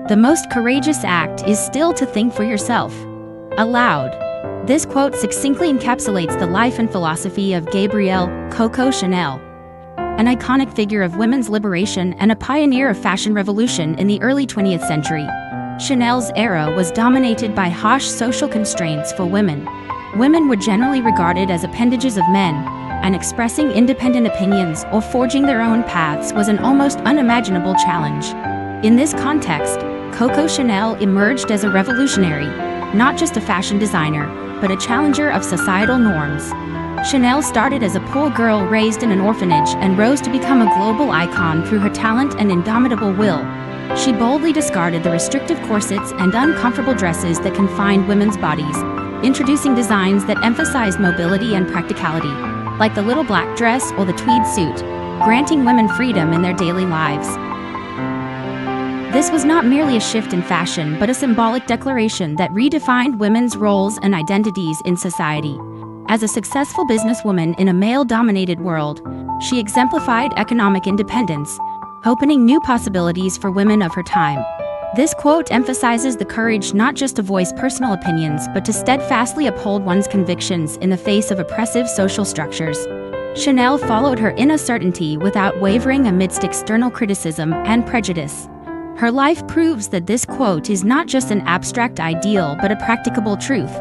The most courageous act is still to think for yourself. Aloud. This quote succinctly encapsulates the life and philosophy of Gabrielle, Coco Chanel, an iconic figure of women's liberation and a pioneer of fashion revolution in the early 20th century. Chanel's era was dominated by harsh social constraints for women. Women were generally regarded as appendages of men, and expressing independent opinions or forging their own paths was an almost unimaginable challenge. In this context, Coco Chanel emerged as a revolutionary, not just a fashion designer, but a challenger of societal norms. Chanel started as a poor girl raised in an orphanage and rose to become a global icon through her talent and indomitable will. She boldly discarded the restrictive corsets and uncomfortable dresses that confined women's bodies, introducing designs that emphasized mobility and practicality, like the little black dress or the tweed suit, granting women freedom in their daily lives. This was not merely a shift in fashion, but a symbolic declaration that redefined women's roles and identities in society. As a successful businesswoman in a male-dominated world, she exemplified economic independence, opening new possibilities for women of her time. This quote emphasizes the courage not just to voice personal opinions, but to steadfastly uphold one's convictions in the face of oppressive social structures. Chanel followed her inner certainty without wavering amidst external criticism and prejudice. Her life proves that this quote is not just an abstract ideal but a practicable truth.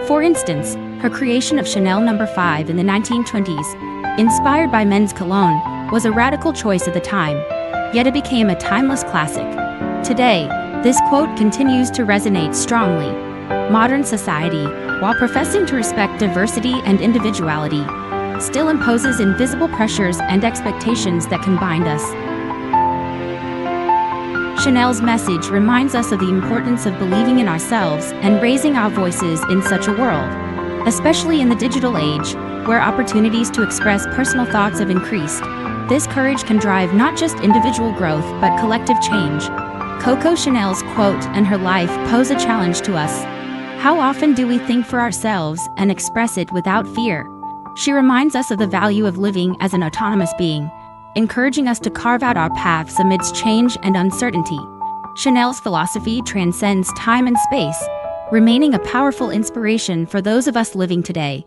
For instance, her creation of Chanel No. 5 in the 1920s, inspired by men's cologne, was a radical choice at the time, yet it became a timeless classic. Today, this quote continues to resonate strongly. Modern society, while professing to respect diversity and individuality, still imposes invisible pressures and expectations that can bind us. Chanel's message reminds us of the importance of believing in ourselves and raising our voices in such a world, especially in the digital age, where opportunities to express personal thoughts have increased. This courage can drive not just individual growth but collective change. Coco Chanel's quote and her life pose a challenge to us. How often do we think for ourselves and express it without fear? She reminds us of the value of living as an autonomous being, encouraging us to carve out our paths amidst change and uncertainty. Chanel's philosophy transcends time and space, remaining a powerful inspiration for those of us living today.